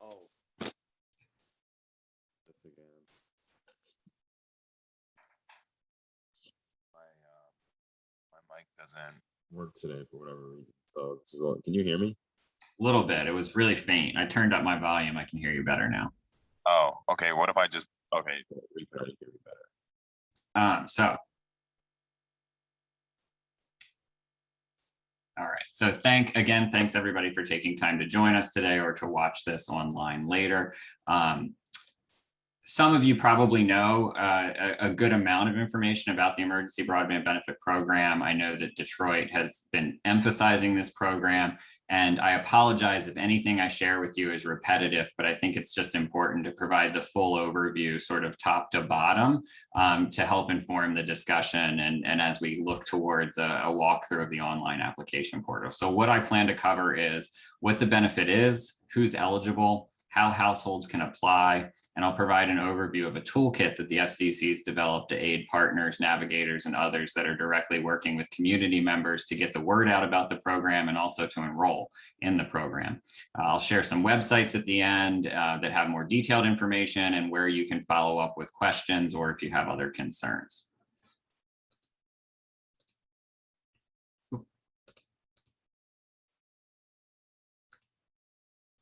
Oh, this again. My mic doesn't work today for whatever reason. So can you hear me? A little bit. It was really faint. I turned up my volume. I can hear you better now. Oh, okay. What if I just we can hear you better. All right. So thanks everybody for taking time to join us today or to watch this online later. Some of you probably know a good amount of information about the Emergency Broadband Benefit Program. I know that Detroit has been emphasizing this program, and I apologize if anything I share with you is repetitive, but I think it's just important to provide the full overview, sort of top to bottom, to help inform the discussion and as we look towards a walkthrough of the online application portal. So what I plan to cover is what the benefit is, who's eligible, how households can apply, and I'll provide an overview of a toolkit that the FCC has developed to aid partners, navigators, and others that are directly working with community members to get the word out about the program and also to enroll in the program. I'll share some websites at the end that have more detailed information and where you can follow up with questions or if you have other concerns.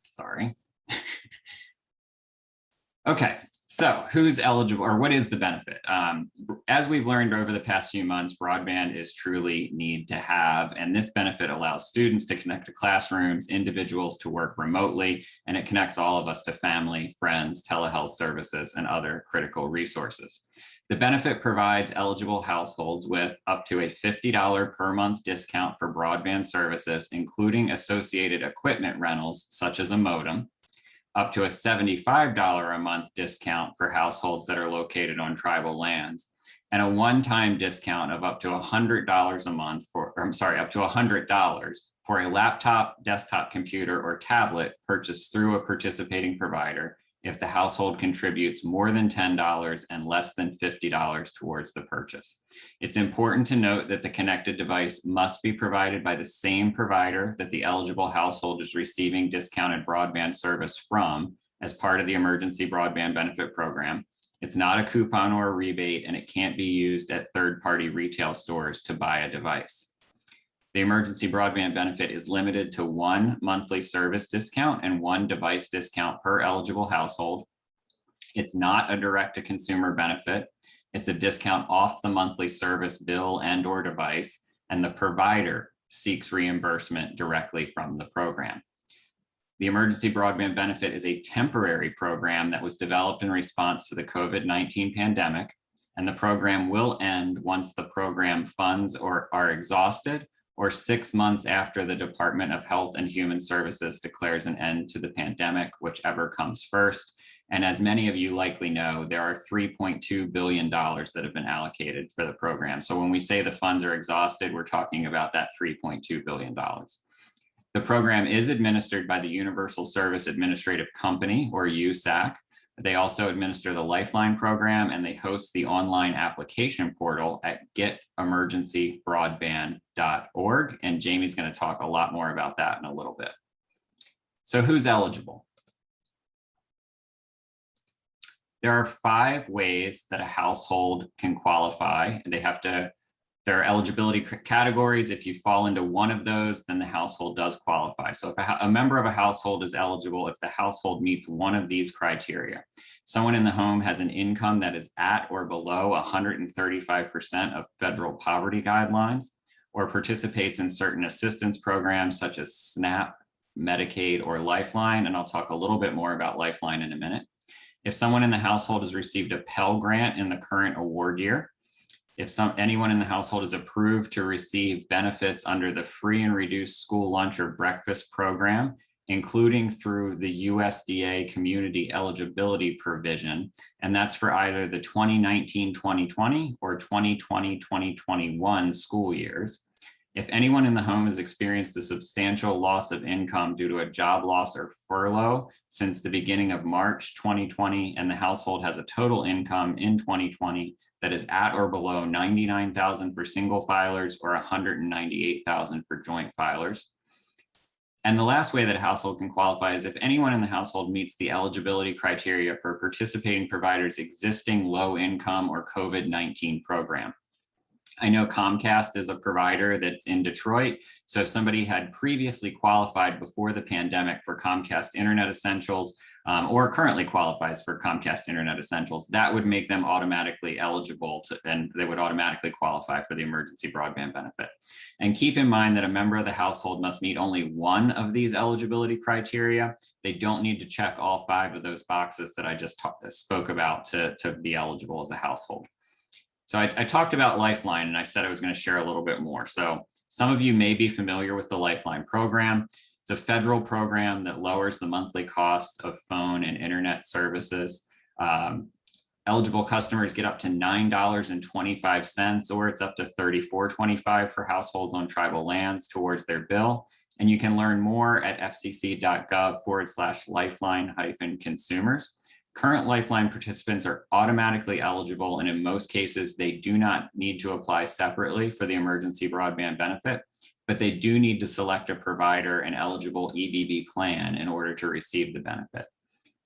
Sorry. Okay, so who's eligible or what is the benefit? As we've learned over the past few months, broadband is truly need to have, and this benefit allows students to connect to classrooms, individuals to work remotely, and it connects all of us to family, friends, telehealth services, and other critical resources. The benefit provides eligible households with up to a $50 per month discount for broadband services, including associated equipment rentals, such as a modem, up to a $75 a month discount for households that are located on tribal lands, and a one-time discount of up to $100 a month up to $100 for a laptop, desktop computer, or tablet purchased through a participating provider if the household contributes more than $10 and less than $50 towards the purchase. It's important to note that the connected device must be provided by the same provider that the eligible household is receiving discounted broadband service from as part of the Emergency Broadband Benefit Program. It's not a coupon or a rebate, and it can't be used at third-party retail stores to buy a device. The Emergency Broadband Benefit is limited to one monthly service discount and one device discount per eligible household. It's not a direct-to-consumer benefit. It's a discount off the monthly service bill and/or device, and the provider seeks reimbursement directly from the program. The Emergency Broadband Benefit is a temporary program that was developed in response to the COVID-19 pandemic, and the program will end once the program funds are exhausted or 6 months after the Department of Health and Human Services declares an end to the pandemic, whichever comes first. And as many of you likely know, there are $3.2 billion that have been allocated for the program. So when we say the funds are exhausted, we're talking about that $3.2 billion. The program is administered by the Universal Service Administrative Company, or USAC. They also administer the Lifeline program, and they host the online application portal at getemergencybroadband.org. And Jamie's going to talk a lot more about that in a little bit. So who's eligible? There are 5 ways that a household can qualify. There are eligibility categories. If you fall into one of those, then the household does qualify. So if a member of a household is eligible, if the household meets one of these criteria, someone in the home has an income that is at or below 135% of federal poverty guidelines, or participates in certain assistance programs such as SNAP, Medicaid, or Lifeline, and I'll talk a little bit more about Lifeline in a minute. If someone in the household has received a Pell Grant in the current award year, if anyone in the household is approved to receive benefits under the free and reduced school lunch or breakfast program, including through the USDA community eligibility provision, and that's for either the 2019-2020 or 2020-2021 school years. If anyone in the home has experienced a substantial loss of income due to a job loss or furlough since the beginning of March 2020, and the household has a total income in 2020 that is at or below $99,000 for single filers or $198,000 for joint filers. And the last way that a household can qualify is if anyone in the household meets the eligibility criteria for a participating provider's existing low income or COVID-19 program. I know Comcast is a provider that's in Detroit. So if somebody had previously qualified before the pandemic for Comcast Internet Essentials, or currently qualifies for Comcast Internet Essentials, that would make them automatically eligible and they would automatically qualify for the emergency broadband benefit. And keep in mind that a member of the household must meet only one of these eligibility criteria. They don't need to check all 5 of those boxes that I just spoke about to be eligible as a household. So I talked about Lifeline, and I said I was going to share a little bit more. So some of you may be familiar with the Lifeline program. It's a federal program that lowers the monthly cost of phone and internet services. Eligible customers get up to $9.25, or it's up to $34.25 for households on tribal lands towards their bill. And you can learn more at fcc.gov/lifeline-consumers. Current Lifeline participants are automatically eligible, and in most cases, they do not need to apply separately for the emergency broadband benefit, but they do need to select a provider and eligible EBB plan in order to receive the benefit.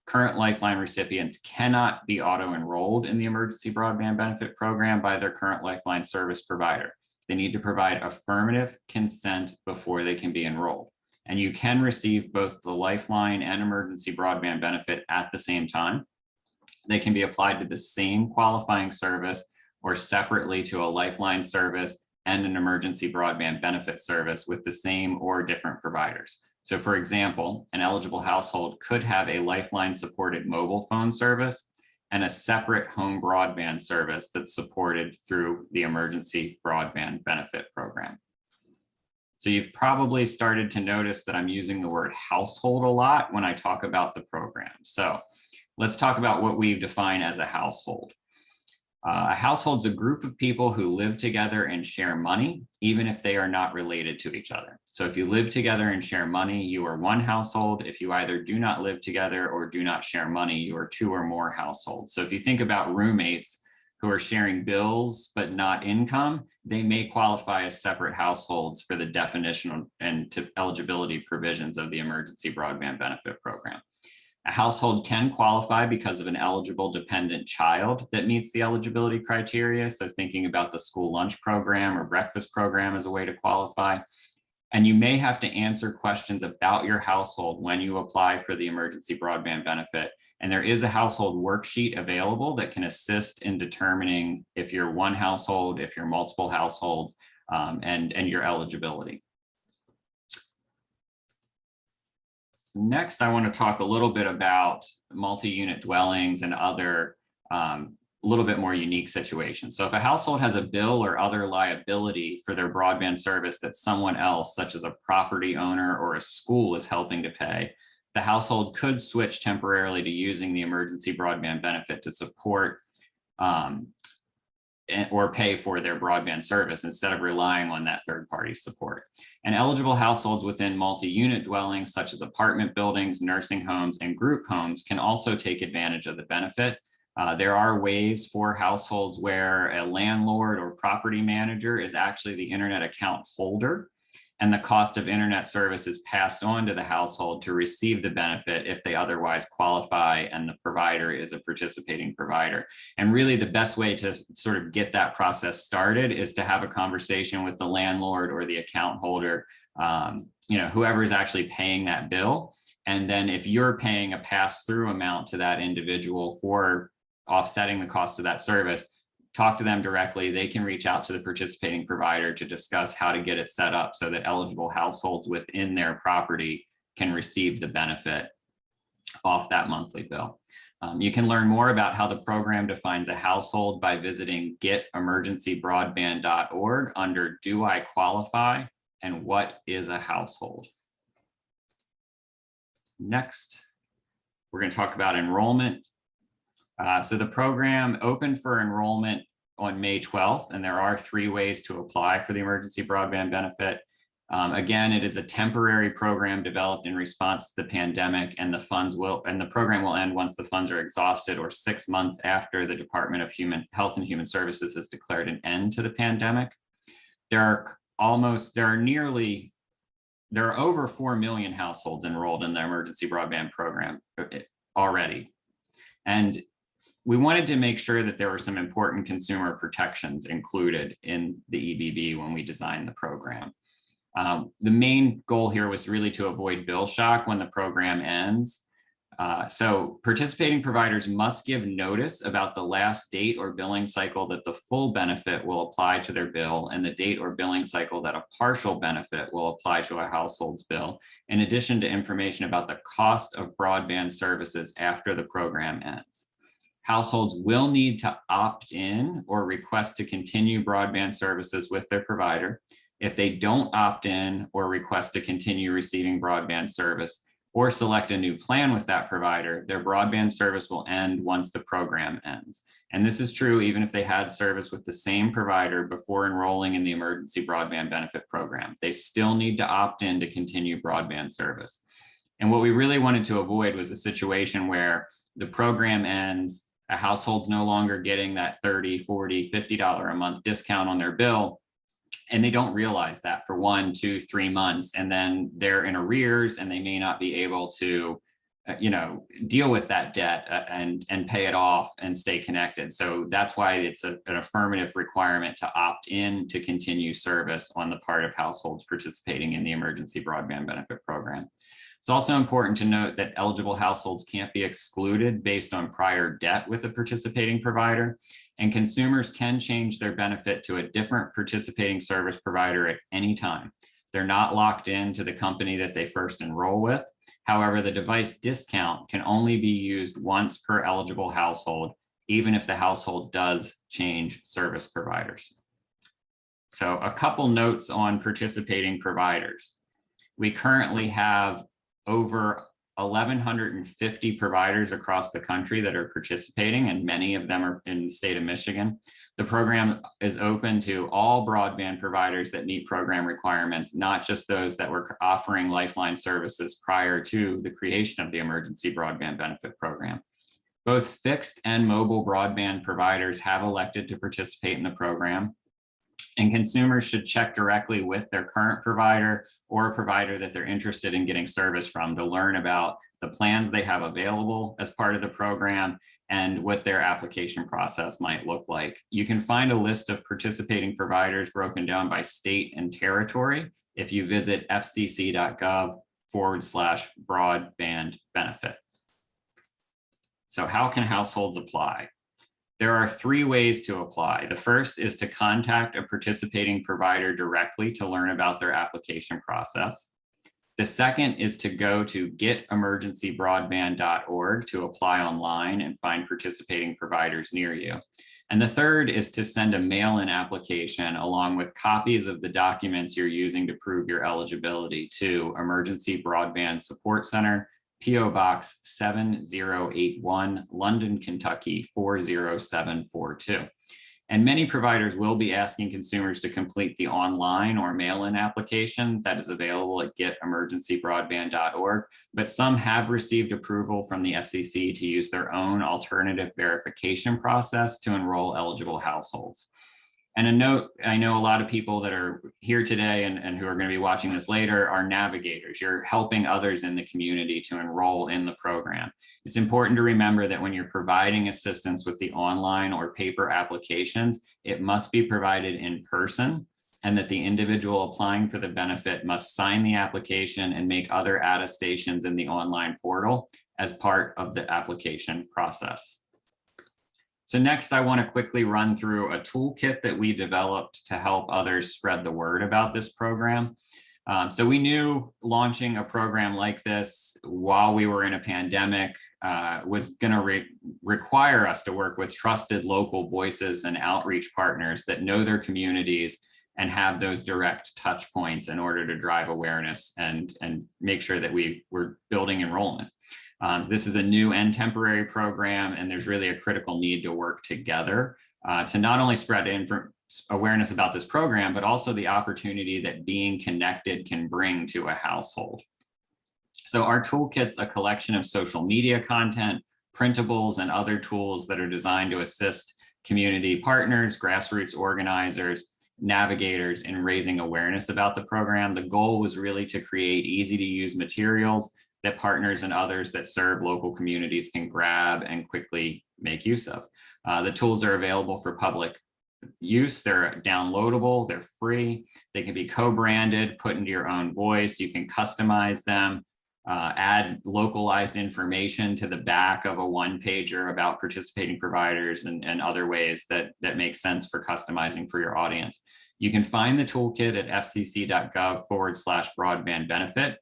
Current Lifeline recipients cannot be auto-enrolled in the emergency broadband benefit program by their current Lifeline service provider. They need to provide affirmative consent before they can be enrolled. And you can receive both the Lifeline and emergency broadband benefit at the same time. They can be applied to the same qualifying service or separately to a Lifeline service and an emergency broadband benefit service with the same or different providers. So for example, an eligible household could have a Lifeline supported mobile phone service and a separate home broadband service that's supported through the emergency broadband benefit program. So you've probably started to notice that I'm using the word household a lot when I talk about the program. So let's talk about what we define as a household. A household is a group of people who live together and share money, even if they are not related to each other. So if you live together and share money, you are one household. If you either do not live together or do not share money, you are 2 or more households. So if you think about roommates who are sharing bills but not income, they may qualify as separate households for the definition and eligibility provisions of the emergency broadband benefit program. A household can qualify because of an eligible dependent child that meets the eligibility criteria. So thinking about the school lunch program or breakfast program as a way to qualify. And you may have to answer questions about your household when you apply for the emergency broadband benefit. And there is a household worksheet available that can assist in determining if you're one household, if you're multiple households, and your eligibility. Next, I want to talk a little bit about multi-unit dwellings and other little bit more unique situations. So if a household has a bill or other liability for their broadband service that someone else, such as a property owner or a school, is helping to pay, the household could switch temporarily to using the emergency broadband benefit to support or pay for their broadband service instead of relying on that third-party support. And eligible households within multi-unit dwellings, such as apartment buildings, nursing homes, and group homes, can also take advantage of the benefit. There are ways for households where a landlord or property manager is actually the internet account holder, and the cost of internet service is passed on to the household to receive the benefit if they otherwise qualify and the provider is a participating provider. And really the best way to sort of get that process started is to have a conversation with the landlord or the account holder, whoever is actually paying that bill. And then if you're paying a pass-through amount to that individual for offsetting the cost of that service, talk to them directly. They can reach out to the participating provider to discuss how to get it set up so that eligible households within their property can receive the benefit off that monthly bill. You can learn more about how the program defines a household by visiting getemergencybroadband.org under Do I Qualify and What is a Household? Next, we're going to talk about enrollment. So the program opened for enrollment on May 12th, and there are 3 ways to apply for the emergency broadband benefit. Again, it is a temporary program developed in response to the pandemic, and the program will end once the funds are exhausted or 6 months after the Department of Health and Human Services has declared an end to the pandemic. There are nearly there are over 4 million households enrolled in the emergency broadband program already. And we wanted to make sure that there were some important consumer protections included in the EBB when we designed the program. The main goal here was really to avoid bill shock when the program ends. So participating providers must give notice about the last date or billing cycle that the full benefit will apply to their bill and the date or billing cycle that a partial benefit will apply to a household's bill, in addition to information about the cost of broadband services after the program ends. Households will need to opt in or request to continue broadband services with their provider. If they don't opt in or request to continue receiving broadband service, or select a new plan with that provider, their broadband service will end once the program ends. And this is true even if they had service with the same provider before enrolling in the Emergency Broadband Benefit program. They still need to opt in to continue broadband service. And what we really wanted to avoid was a situation where the program ends, a household's no longer getting that $30, $40, $50 a month discount on their bill, and they don't realize that for 1, 2, 3 months, and then they're in arrears and they may not be able to deal with that debt and pay it off and stay connected. So that's why it's an affirmative requirement to opt in to continue service on the part of households participating in the Emergency Broadband Benefit program. It's also important to note that eligible households can't be excluded based on prior debt with a participating provider, and consumers can change their benefit to a different participating service provider at any time. They're not locked into the company that they first enroll with. However, the device discount can only be used once per eligible household, even if the household does change service providers. So a couple notes on participating providers. We currently have over 1,150 providers across the country that are participating, and many of them are in the state of Michigan. The program is open to all broadband providers that meet program requirements, not just those that were offering Lifeline services prior to the creation of the Emergency Broadband Benefit program. Both fixed and mobile broadband providers have elected to participate in the program, and consumers should check directly with their current provider or a provider that they're interested in getting service from to learn about the plans they have available as part of the program and what their application process might look like. You can find a list of participating providers broken down by state and territory if you visit fcc.gov/broadband benefit. So how can households apply? There are 3 ways to apply. The first is to contact a participating provider directly to learn about their application process. The second is to go to getemergencybroadband.org to apply online and find participating providers near you. And the third is to send a mail-in application along with copies of the documents you're using to prove your eligibility to Emergency Broadband Support Center, P.O. Box 7081, London, Kentucky 40742. And many providers will be asking consumers to complete the online or mail-in application that is available at getemergencybroadband.org, but some have received approval from the FCC to use their own alternative verification process to enroll eligible households. And a note, I know a lot of people that are here today and who are going to be watching this later are navigators. You're helping others in the community to enroll in the program. It's important to remember that when you're providing assistance with the online or paper applications, it must be provided in person, and that the individual applying for the benefit must sign the application and make other attestations in the online portal as part of the application process. So next, I want to quickly run through a toolkit that we developed to help others spread the word about this program. So we knew launching a program like this while we were in a pandemic was going to require us to work with trusted local voices and outreach partners that know their communities and have those direct touch points in order to drive awareness and make sure that we're building enrollment. This is a new and temporary program, and there's really a critical need to work together to not only spread awareness about this program, but also the opportunity that being connected can bring to a household. So our toolkit's a collection of social media content, printables, and other tools that are designed to assist community partners, grassroots organizers, navigators in raising awareness about the program. The goal was really to create easy to use materials that partners and others that serve local communities can grab and quickly make use of. The tools are available for public use. They're downloadable, they're free, they can be co-branded, put into your own voice, you can customize them, add localized information to the back of a one-pager about participating providers and other ways that make sense for customizing for your audience. You can find the toolkit at fcc.gov/broadband benefit.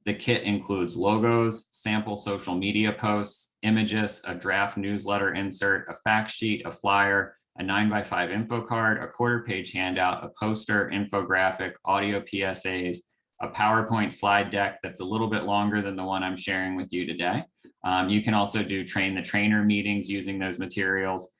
The kit includes logos, sample social media posts, images, a draft newsletter insert, a fact sheet, a flyer, a 9x5 info card, a quarter-page handout, a poster, infographic, audio PSAs, a PowerPoint slide deck that's a little bit longer than the one I'm sharing with you today. You can also do train the trainer meetings using those materials.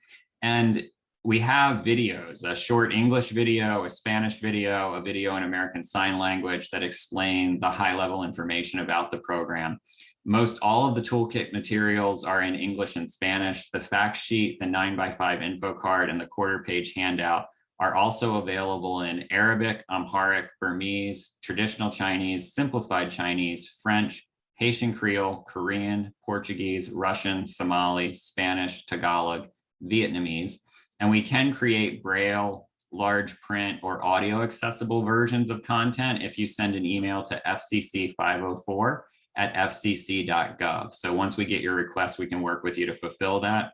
And we have videos, a short English video, a Spanish video, a video in American Sign Language that explain the high-level information about the program. Most all of the toolkit materials are in English and Spanish. The fact sheet, the 9x5 info card, and the quarter-page handout are also available in Arabic, Amharic, Burmese, traditional Chinese, simplified Chinese, French, Haitian Creole, Korean, Portuguese, Russian, Somali, Spanish, Tagalog, Vietnamese. And we can create Braille, large print, or audio accessible versions of content if you send an email to fcc504@fcc.gov. So once we get your request, we can work with you to fulfill that.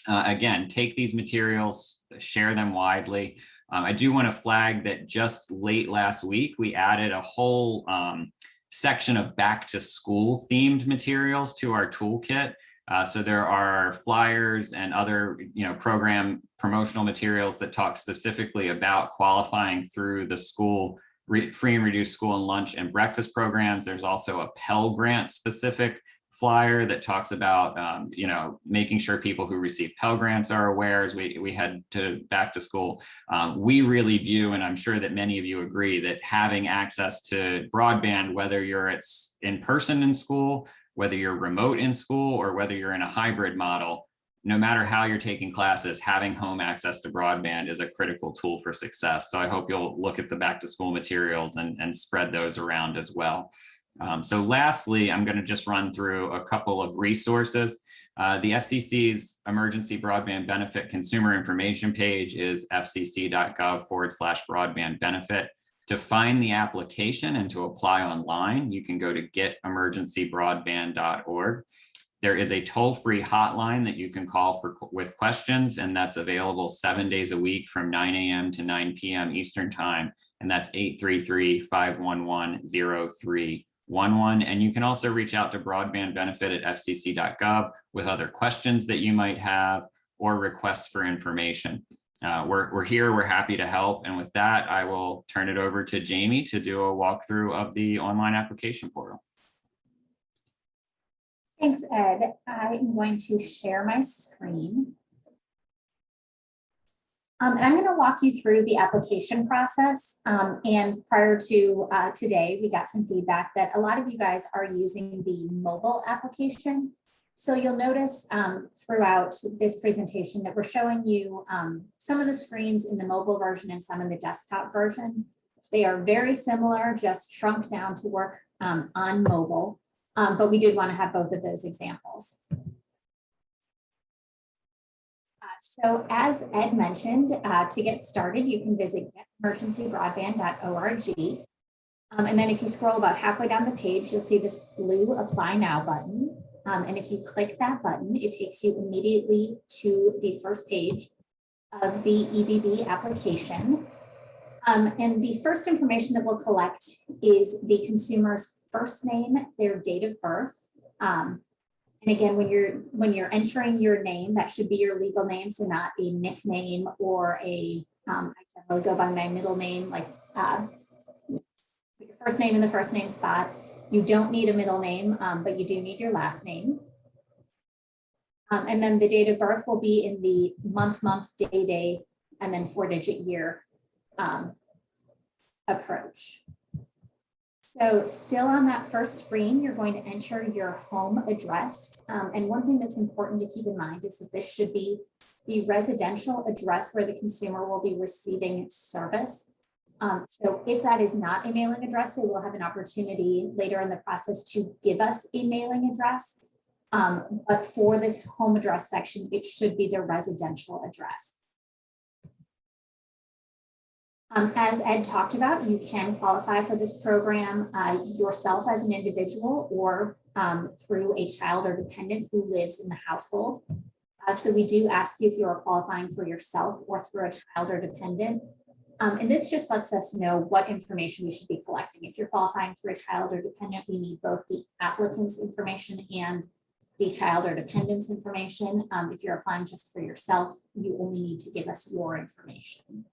Again, take these materials, share them widely. I do want to flag that just late last week, we added a whole section of back to school themed materials to our toolkit. So there are flyers and other, program promotional materials that talk specifically about qualifying through the school free and reduced school and lunch and breakfast programs. There's also a Pell Grant specific flyer that talks about, making sure people who receive Pell Grants are aware as we head to back to school. We really view, and I'm sure that many of you agree, that having access to broadband, whether you're in person in school, whether you're remote in school, or whether you're in a hybrid model, no matter how you're taking classes, having home access to broadband is a critical tool for success. So I hope you'll look at the back to school materials and spread those around as well. So lastly, I'm going to just run through a couple of resources. The FCC's Emergency Broadband Benefit consumer information page is fcc.gov/broadband benefit. To find the application and to apply online, you can go to getemergencybroadband.org. There is a toll-free hotline that you can call with questions, and that's available 7 days a week from 9 a.m. to 9 p.m. Eastern Time, and that's 833-511-0311. And you can also reach out to Broadband Benefit at fcc.gov with other questions that you might have or requests for information. We're here, we're happy to help. And with that, I will turn it over to Jamie to do a walkthrough of the online application portal. Thanks, Ed. I am going to share my screen. And I'm going to walk you through the application process. And prior to today, we got some feedback that a lot of you guys are using the mobile application. So you'll notice throughout this presentation that we're showing you some of the screens in the mobile version and some in the desktop version. They are very similar, just shrunk down to work on mobile. But we did want to have both of those examples. So as Ed mentioned, to get started, you can visit emergencybroadband.org. And then if you scroll about halfway down the page, you'll see this blue Apply Now button. And if you click that button, it takes you immediately to the first page of the EBB application. And the first information that we'll collect is the consumer's first name, their date of birth. And again, when you're entering your name, that should be your legal name, so not a nickname or I generally go by my middle name, like put your first name in the first name spot. You don't need a middle name, but you do need your last name. And then the date of birth will be in the month, day, and then 4-digit year approach. So still on that first screen, you're going to enter your home address. And one thing that's important to keep in mind is that this should be the residential address where the consumer will be receiving service. So if that is not a mailing address, they will have an opportunity later in the process to give us a mailing address. But for this home address section, it should be their residential address. As Ed talked about, you can qualify for this program yourself as an individual or through a child or dependent who lives in the household. So we do ask you if you are qualifying for yourself or through a child or dependent. And this just lets us know what information we should be collecting. If you're qualifying through a child or dependent, we need both the applicant's information and the child or dependent's information. If you're applying just for yourself, you only need to give us your information.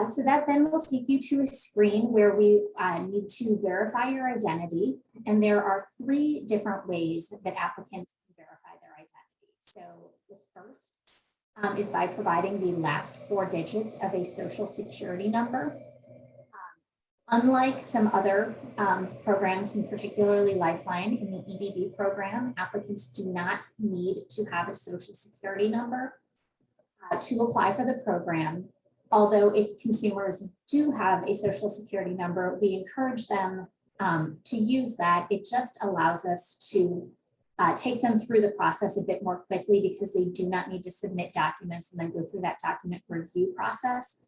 So that then will take you to a screen where we need to verify your identity. And there are 3 different ways that applicants can verify their identity. So the first is by providing the last 4 digits of a social security number. Unlike some other programs, and particularly Lifeline in the EBB program, applicants do not need to have a social security number to apply for the program. Although if consumers do have a social security number, we encourage them to use that. It just allows us to take them through the process a bit more quickly because they do not need to submit documents and then go through that document review process.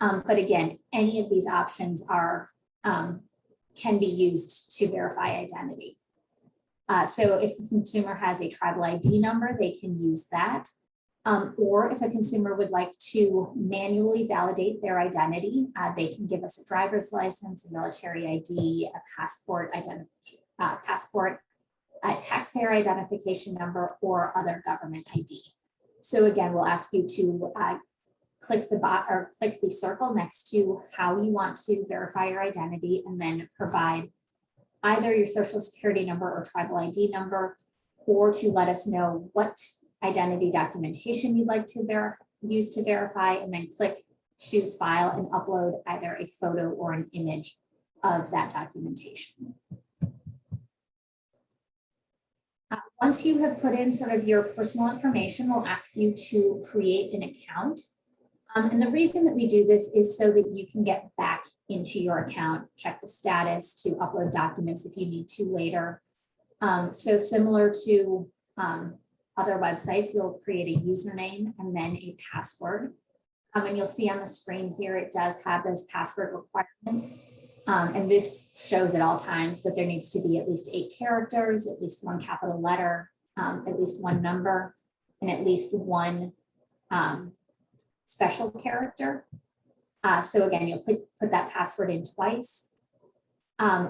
But again, any of these options are can be used to verify identity. So if the consumer has a tribal ID number, they can use that. Or if a consumer would like to manually validate their identity, they can give us a driver's license, a military ID, a passport identification, a taxpayer identification number, or other government ID. So again, we'll ask you to click the circle next to how you want to verify your identity, and then provide either your social security number or tribal ID number, or to let us know what identity documentation you'd like to use to verify, and then click choose file and upload either a photo or an image of that documentation. Once you have put in sort of your personal information, we'll ask you to create an account. And the reason that we do this is so that you can get back into your account, check the status, to upload documents if you need to later. So similar to other websites, you'll create a username and then a password. And you'll see on the screen here, it does have those password requirements. And this shows at all times, but there needs to be at least 8 characters, at least 1 capital letter, at least 1 number, and at least 1 special character. So again, you'll put that password in twice.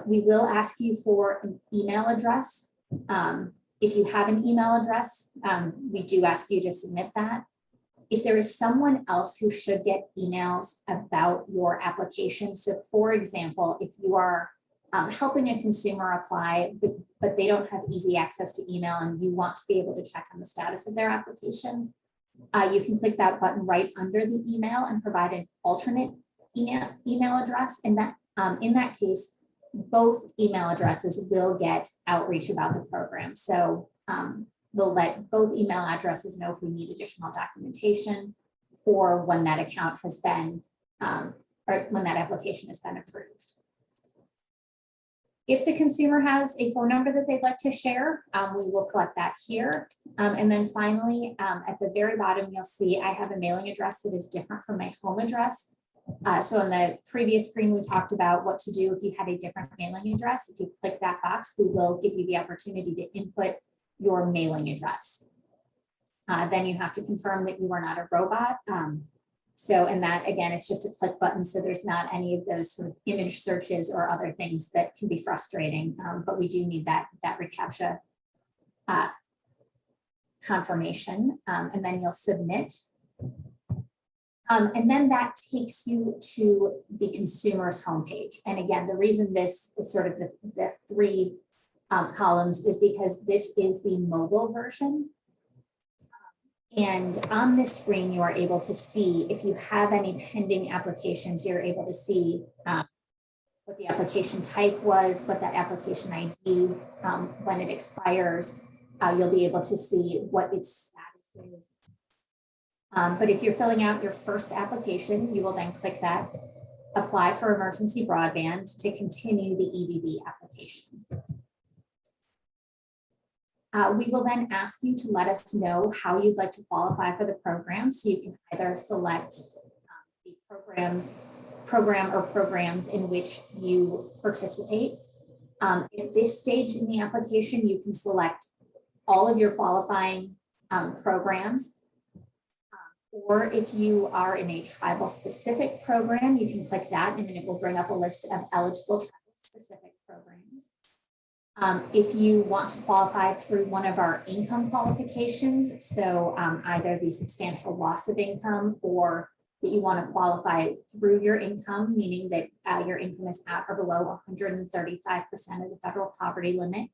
We will ask you for an email address. If you have an email address, we do ask you to submit that. If there is someone else who should get emails about your application, so for example, if you are helping a consumer apply, but they don't have easy access to email and you want to be able to check on the status of their application, you can click that button right under the email and provide an alternate email address. And that in that case, both email addresses will get outreach about the program. So we'll let both email addresses know if we need additional documentation or when that account has been, or when that application has been approved. If the consumer has a phone number that they'd like to share, we will collect that here. And then finally, at the very bottom, you'll see I have a mailing address that is different from my home address. So on the previous screen, we talked about what to do if you had a different mailing address. If you click that box, we will give you the opportunity to input your mailing address. Then you have to confirm that you are not a robot. And that, again, it's just a click button. So there's not any of those sort of image searches or other things that can be frustrating. But we do need that reCAPTCHA confirmation. And then you'll submit. And then that takes you to the consumer's homepage. And again, the reason this is sort of the 3 columns is because this is the mobile version. And on this screen, you are able to see if you have any pending applications, you're able to see what the application type was, what that application ID, when it expires, you'll be able to see what its status is. But if you're filling out your first application, you will then click that apply for emergency broadband to continue the EBB application. We will then ask you to let us know how you'd like to qualify for the program. So you can either select the program or programs in which you participate. At this stage in the application, you can select all of your qualifying programs. Or if you are in a tribal specific program, you can click that and it will bring up a list of eligible tribal specific programs. If you want to qualify through one of our income qualifications, so either the substantial loss of income or that you want to qualify through your income, meaning that your income is at or below 135% of the federal poverty limit,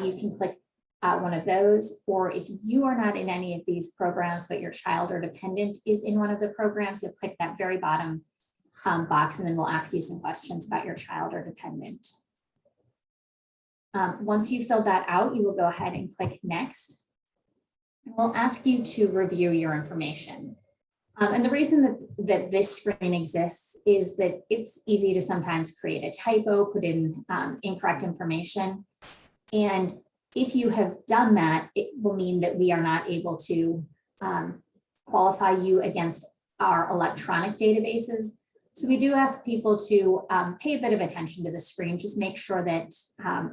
you can click one of those. Or if you are not in any of these programs, but your child or dependent is in one of the programs, you'll click that very bottom box, and then we'll ask you some questions about your child or dependent. Once you fill that out, you will go ahead and click next. We'll ask you to review your information. And the reason that this screen exists is that it's easy to sometimes create a typo, put in incorrect information. And if you have done that, it will mean that we are not able to qualify you against our electronic databases. So we do ask people to pay a bit of attention to the screen, just make sure that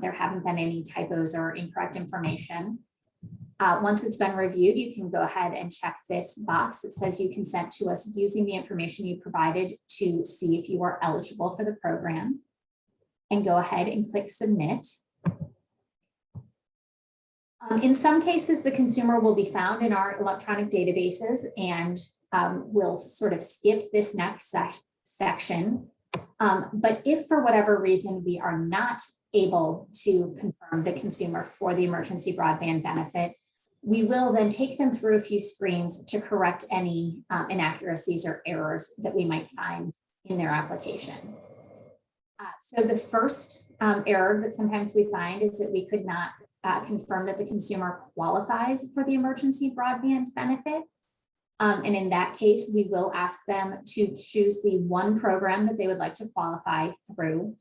there haven't been any typos or incorrect information. Once it's been reviewed, you can go ahead and check this box that says you consent to us using the information you provided to see if you are eligible for the program, and go ahead and click submit. In some cases, the consumer will be found in our electronic databases and will sort of skip this next section. But if for whatever reason we are not able to confirm the consumer for the emergency broadband benefit, we will then take them through a few screens to correct any inaccuracies or errors that we might find in their application. So the first error that sometimes we find is that we could not confirm that the consumer qualifies for the emergency broadband benefit. And in that case, we will ask them to choose the one program that they would like to qualify through,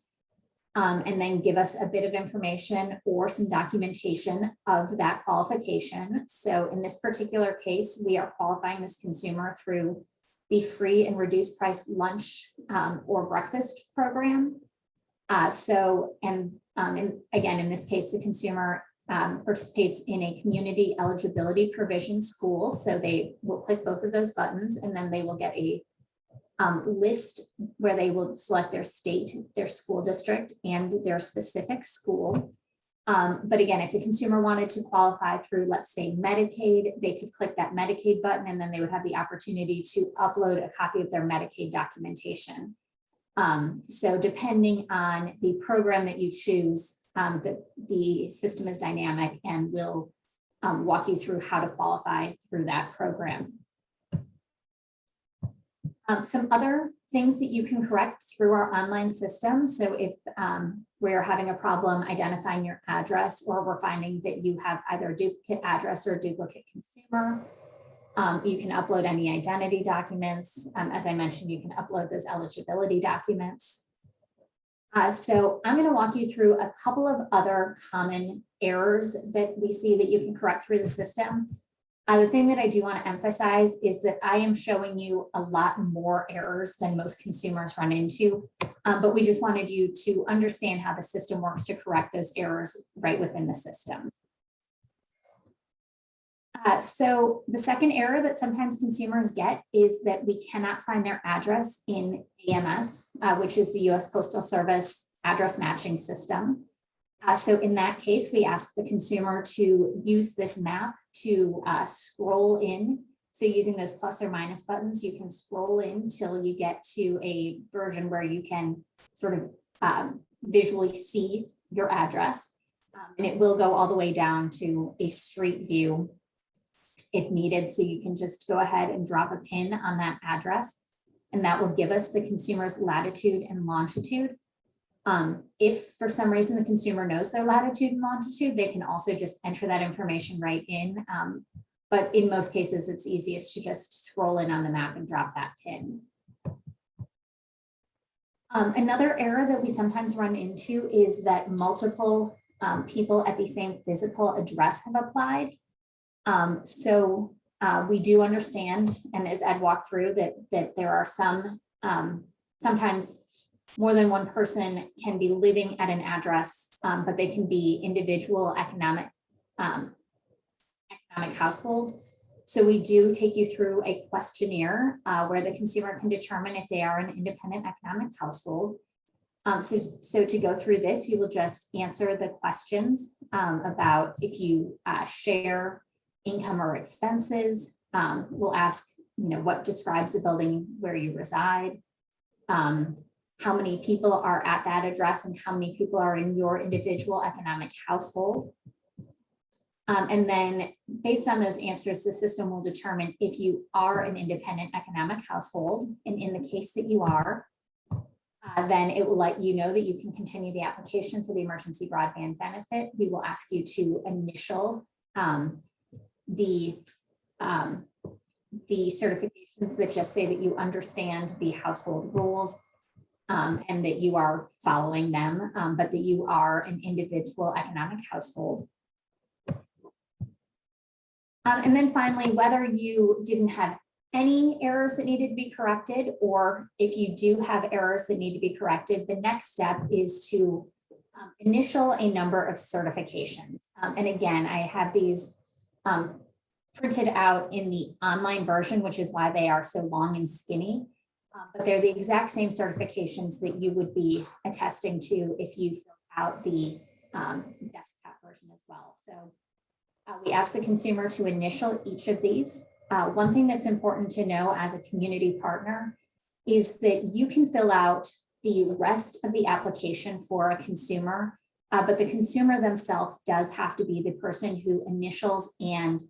and then give us a bit of information or some documentation of that qualification. So in this particular case, we are qualifying this consumer through the free and reduced price lunch or breakfast program. And again, in this case, the consumer participates in a community eligibility provision school. So they will click both of those buttons, and then they will get a list where they will select their state, their school district, and their specific school. But again, if the consumer wanted to qualify through, let's say, Medicaid, they could click that Medicaid button, and then they would have the opportunity to upload a copy of their Medicaid documentation. So depending on the program that you choose, the system is dynamic and will walk you through how to qualify through that program. Some other things that you can correct through our online system. So if we're having a problem identifying your address, or we're finding that you have either a duplicate address or a duplicate consumer, you can upload any identity documents. As I mentioned, you can upload those eligibility documents. So I'm going to walk you through a couple of other common errors that we see that you can correct through the system. The thing that I do want to emphasize is that I am showing you a lot more errors than most consumers run into, but we just wanted you to understand how the system works to correct those errors right within the system. So the second error that sometimes consumers get is that we cannot find their address in AMS, which is the U.S. Postal Service address matching system. So in that case, we ask the consumer to use this map to scroll in. So using those plus or minus buttons, you can scroll in till you get to a version where you can sort of visually see your address. And it will go all the way down to a street view if needed. So you can just go ahead and drop a pin on that address, and that will give us the consumer's latitude and longitude. If for some reason the consumer knows their latitude and longitude, they can also just enter that information right in. But in most cases, it's easiest to just scroll in on the map and drop that pin. Another error that we sometimes run into is that multiple people at the same physical address have applied. We do understand, and as Ed walked through, that there are some, sometimes more than one person can be living at an address, but they can be individual economic households. So we do take you through a questionnaire where the consumer can determine if they are an independent economic household. So to go through this, you will just answer the questions about if you share income or expenses. We'll ask, what describes the building where you reside, how many people are at that address, and how many people are in your individual economic household. And then based on those answers, the system will determine if you are an independent economic household. And in the case that you are, then it will let you know that you can continue the application for the emergency broadband benefit. We will ask you to initial the certifications that just say that you understand the household rules and that you are following them, but that you are an individual economic household. And then finally, whether you didn't have any errors that needed to be corrected, or if you do have errors that need to be corrected, the next step is to initial a number of certifications. And again, I have these printed out in the online version, which is why they are so long and skinny. But they're the exact same certifications that you would be attesting to if you fill out the desktop version as well. So we ask the consumer to initial each of these. One thing that's important to know as a community partner is that you can fill out the rest of the application for a consumer, but the consumer themselves does have to be the person who initials and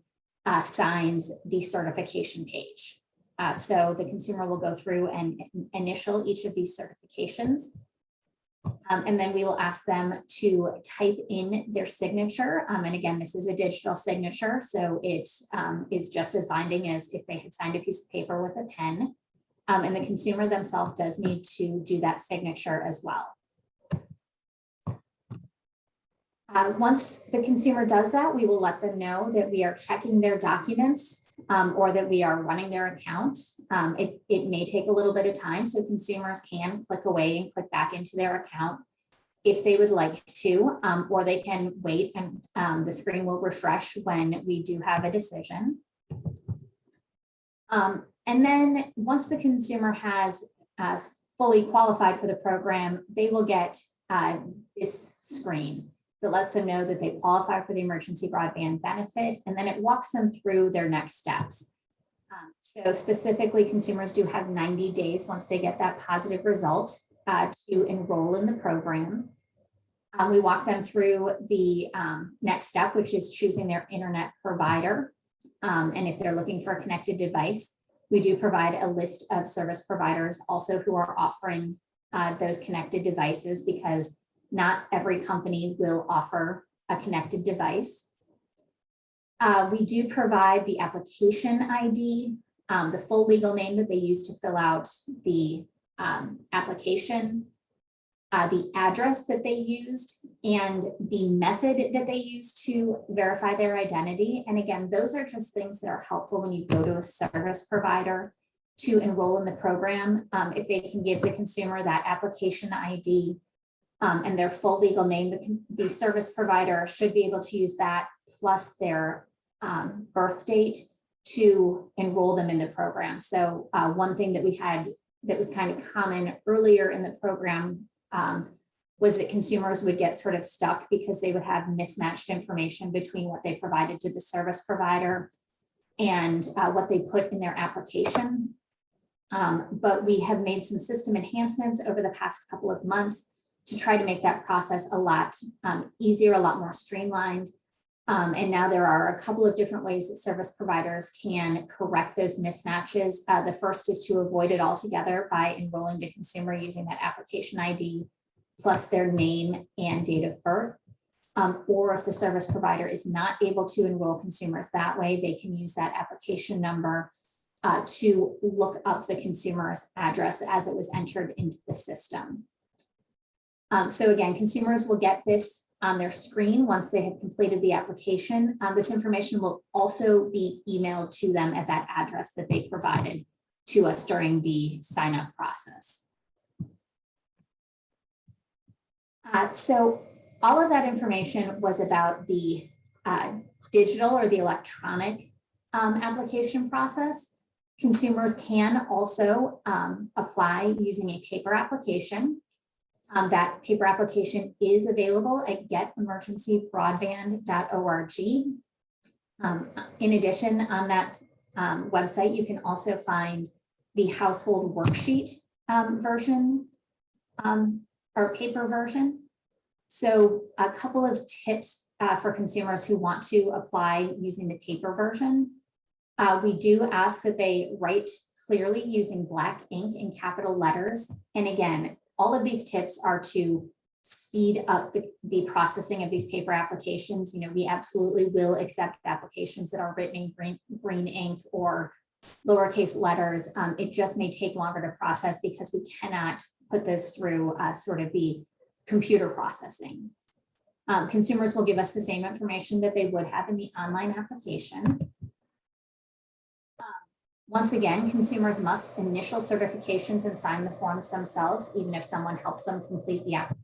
signs the certification page. So the consumer will go through and initial each of these certifications. And then we will ask them to type in their signature. And again, this is a digital signature, so it is just as binding as if they had signed a piece of paper with a pen. And the consumer themselves does need to do that signature as well. Once the consumer does that, we will let them know that we are checking their documents or that we are running their account. It may take a little bit of time, so consumers can click away and click back into their account if they would like to, or they can wait and the screen will refresh when we do have a decision. And then once the consumer has fully qualified for the program, they will get this screen that lets them know that they qualify for the emergency broadband benefit, and then it walks them through their next steps. So specifically, consumers do have 90 days once they get that positive result to enroll in the program. We walk them through the next step, which is choosing their internet provider. And if they're looking for a connected device, we do provide a list of service providers also who are offering those connected devices, because not every company will offer a connected device. We do provide the application ID, the full legal name that they use to fill out the application, the address that they used, and the method that they used to verify their identity. And again, those are just things that are helpful when you go to a service provider to enroll in the program. If they can give the consumer that application ID and their full legal name, the service provider should be able to use that plus their birth date to enroll them in the program. So one thing that we had that was kind of common earlier in the program was that consumers would get sort of stuck because they would have mismatched information between what they provided to the service provider and what they put in their application. But we have made some system enhancements over the past couple of months to try to make that process a lot easier, a lot more streamlined. And now there are a couple of different ways that service providers can correct those mismatches. The first is to avoid it altogether by enrolling the consumer using that application ID. plus their name and date of birth. Or if the service provider is not able to enroll consumers that way, they can use that application number to look up the consumer's address as it was entered into the system. So again, consumers will get this on their screen once they have completed the application. This information will also be emailed to them at that address that they provided to us during the sign-up process. So all of that information was about the digital or the electronic application process. Consumers can also apply using a paper application. That paper application is available at getemergencybroadband.org. In addition, on that website, you can also find the household worksheet version or paper version. So a couple of tips for consumers who want to apply using the paper version. We do ask that they write clearly using black ink in capital letters. And again, all of these tips are to speed up the processing of these paper applications. You know, we absolutely will accept applications that are written in green ink or lowercase letters. It just may take longer to process because we cannot put those through sort of the computer processing. Consumers will give us the same information that they would have in the online application. Once again, consumers must initial certifications and sign the forms themselves, even if someone helps them complete the application.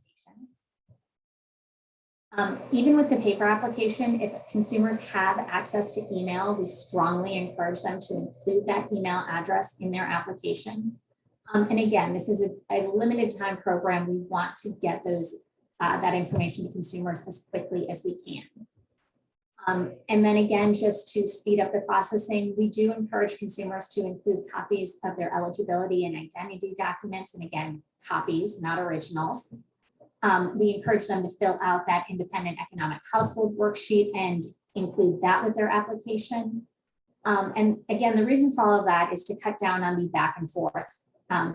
Even with the paper application, if consumers have access to email, we strongly encourage them to include that email address in their application. And again, this is a limited time program. We want to get that information to consumers as quickly as we can. And then again, just to speed up the processing, we do encourage consumers to include copies of their eligibility and identity documents. And again, copies, not originals. We encourage them to fill out that independent economic household worksheet and include that with their application. And again, the reason for all of that is to cut down on the back and forth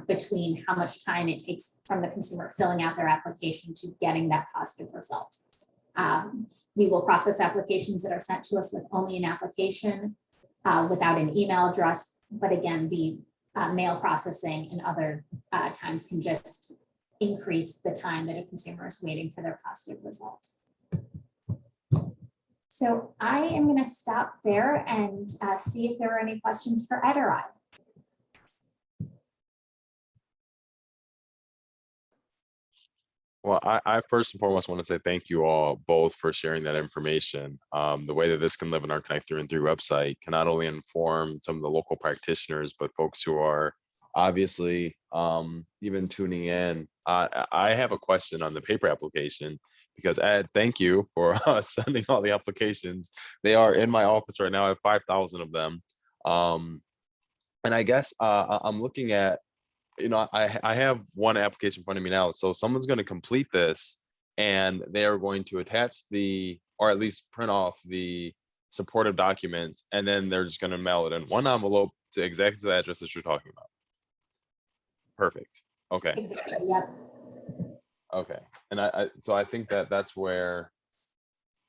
between how much time it takes from the consumer filling out their application to getting that positive result. We will process applications that are sent to us with only an application without an email address. But again, the mail processing and other times can just increase the time that a consumer is waiting for their positive result. So I am going to stop there and see if there are any questions for Ed or I. Well, I first and foremost want to say thank you all both for sharing that information. The way that this can live in our Connect Through and Through website can not only inform some of the local practitioners, but folks who are obviously even tuning in. I have a question on the paper application because Ed, thank you for sending all the applications. They are in my office right now. I have 5,000 of them. And I guess I'm looking at, you know, I have one application in front of me now. So someone's going to complete this and they are going to attach or at least print off the supportive documents. And then they're just going to mail it in one envelope to exactly the address that you're talking about. Perfect. Okay. Exactly. Yep. Okay. And so I think that's where,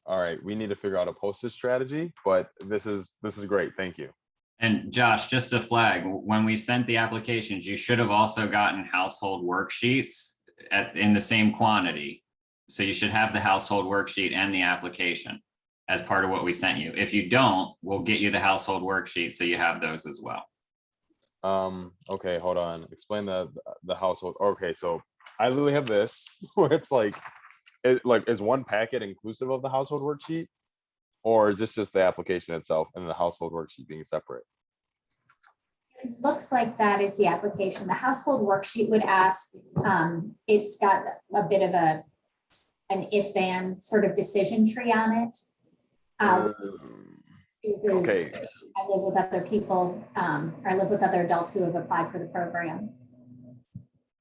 all right, we need to figure out a postage strategy, but this is great. Thank you. And Josh, just a flag, when we sent the applications, you should have also gotten household worksheets in the same quantity. So you should have the household worksheet and the application as part of what we sent you. If you don't, we'll get you the household worksheet so you have those as well. Okay, hold on. Explain the household. Okay, so I literally have this where it's like, is one packet inclusive of the household worksheet? Or is this just the application itself and the household worksheet being separate? It looks like that is the application. The household worksheet would ask, it's got a bit of an if-then sort of decision tree on it. Okay. I live with other people, or I live with other adults who have applied for the program.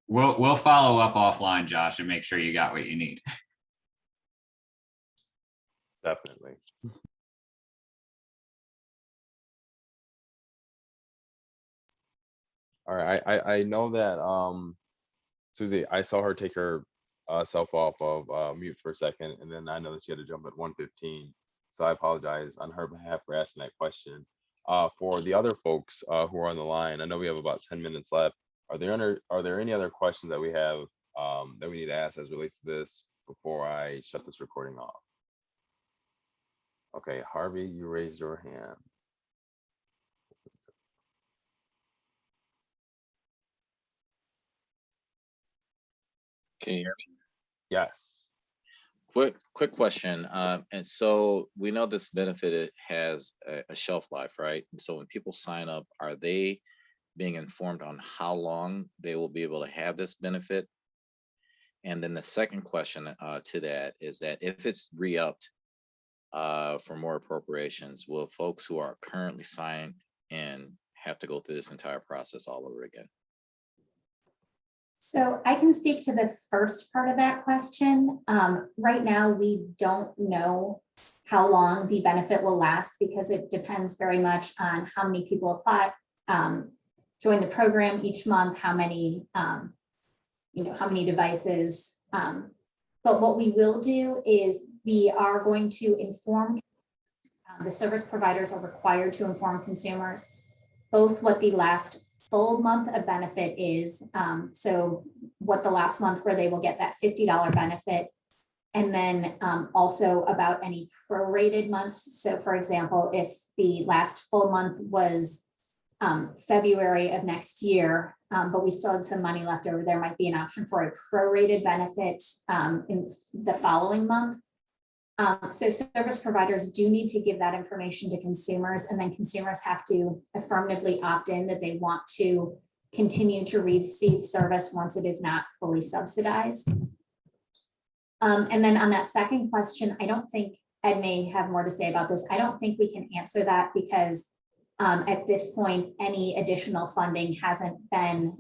We'll follow up offline, Josh, and make sure you got what you need. Definitely. All right, I know that Susie, I saw her take her self off of mute for a second, and then I know that she had to jump at 1:15. So I apologize on her behalf for asking that question. For the other folks who are on the line, I know we have about 10 minutes left. Are there any other questions that we have that we need to ask as relates to this before I shut this recording off? Okay, Harvey, you raised your hand. Can you hear me? Yes. Quick question. And so we know this benefit has a shelf life, right? And so when people sign up, are they being informed on how long they will be able to have this benefit? And then the second question to that is that if it's re-upped for more appropriations, will folks who are currently signed in have to go through this entire process all over again? So I can speak to the first part of that question. Right now, we don't know how long the benefit will last because it depends very much on how many people apply, join the program each month, how many, how many devices. But what we will do is we are going to inform, the service providers are required to inform consumers both what the last full month of benefit is. So what the last month where they will get that $50 benefit. And then also about any prorated months. So for example, if the last full month was February of next year, but we still had some money left over, there might be an option for a prorated benefit in the following month. So service providers do need to give that information to consumers, and then consumers have to affirmatively opt in that they want to continue to receive service once it is not fully subsidized. And then on that second question, I don't think Ed may have more to say about this. I don't think we can answer that because at this point, any additional funding hasn't been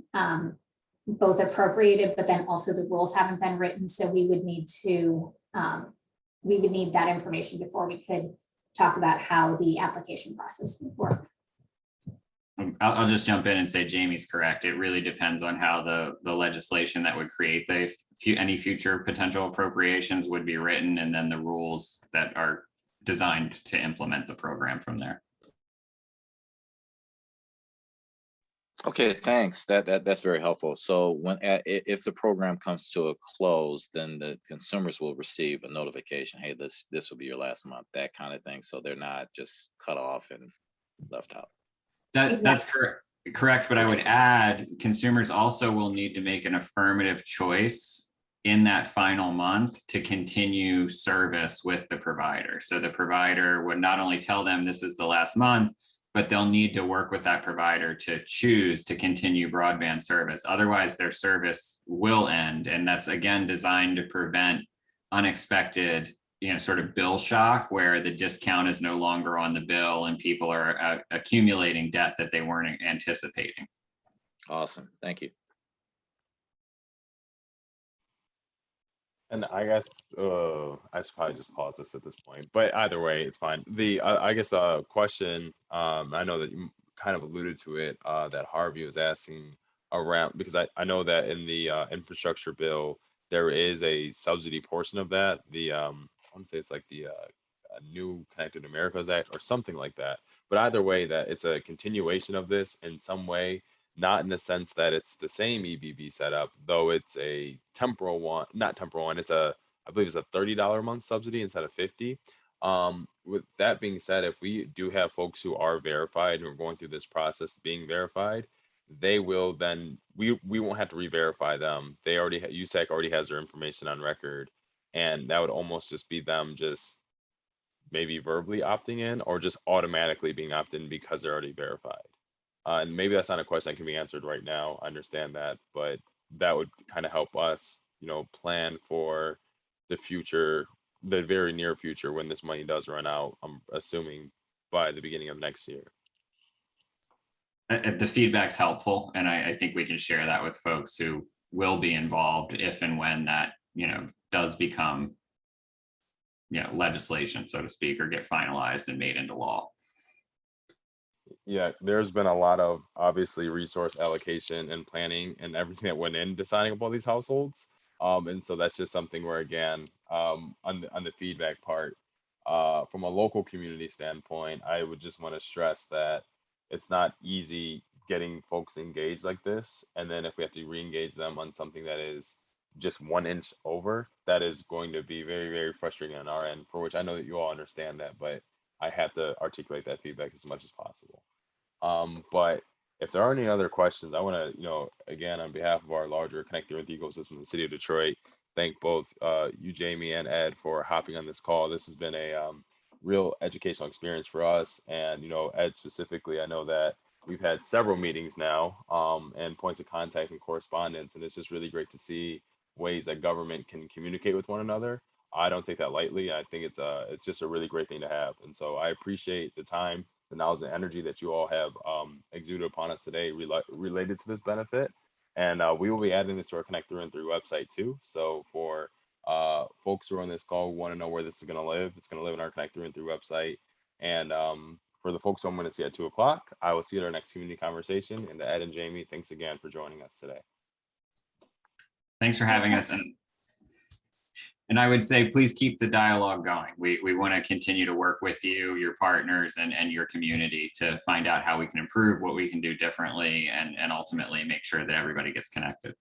both appropriated, but then also the rules haven't been written. So we would need to we would need that information before we could talk about how the application process would work. I'll just jump in and say Jamie's correct. It really depends on how the legislation that would create any future potential appropriations would be written, and then the rules that are designed to implement the program from there. Okay, thanks. That's very helpful. So if the program comes to a close, then the consumers will receive a notification. Hey, this will be your last month, that kind of thing. So they're not just cut off and left out. That's correct. But I would add, consumers also will need to make an affirmative choice in that final month to continue service with the provider. So the provider would not only tell them this is the last month, but they'll need to work with that provider to choose to continue broadband service. Otherwise, their service will end. And that's, again, designed to prevent unexpected, sort of bill shock where the discount is no longer on the bill and people are accumulating debt that they weren't anticipating. Awesome. Thank you. And I guess I should probably just pause this at this point, but either way, it's fine. I guess the question, I know that you kind of alluded to it, that Harvey was asking around, because I know that in the infrastructure bill, there is a subsidy portion of that. I want to say it's like the New Connected Americas Act or something like that. But either way, that it's a continuation of this in some way. Not in the sense that it's the same EBB setup, though it's a temporal one, not temporal one. I believe it's a $30 a month subsidy instead of 50. With that being said, if we do have folks who are verified and are going through this process of being verified, they will then, we won't have to re-verify them. They already, USAC already has their information on record, and that would almost just be them just maybe verbally opting in or just automatically being opted in because they're already verified. And maybe that's not a question that can be answered right now. I understand that, but that would kind of help us, plan for the future, the very near future when this money does run out. I'm assuming by the beginning of next year. The feedback's helpful, and I think we can share that with folks who will be involved if and when that, does become, legislation, so to speak, or get finalized and made into law. Yeah, there's been a lot of obviously resource allocation and planning and everything that went into signing up all these households. And so that's just something where, again, on the feedback part, from a local community standpoint, I would just want to stress that it's not easy getting folks engaged like this. And then if we have to re-engage them on something that is just 1 inch over, that is going to be very, very frustrating on our end, for which I know that you all understand that, but I have to articulate that feedback as much as possible. But if there are any other questions, I want to, again, on behalf of our larger Connecting Earth ecosystem in the city of Detroit, thank both you, Jamie, and Ed for hopping on this call. This has been a real educational experience for us. And, Ed specifically, I know that we've had several meetings now and points of contact and correspondence. And it's just really great to see ways that government can communicate with one another. I don't take that lightly. I think it's just a really great thing to have. And so I appreciate the time, the knowledge and energy that you all have exuded upon us today related to this benefit. And we will be adding this to our Connect Through and Through website too. So for folks who are on this call who want to know where this is going to live, it's going to live in our Connect Through and Through website. And for the folks who I'm going to see at 2 o'clock, I will see you at our next community conversation. And to Ed and Jamie, thanks again for joining us today. Thanks for having us. And I would say, please keep the dialogue going. We want to continue to work with you, your partners, and your community to find out how we can improve, what we can do differently, and ultimately make sure that everybody gets connected.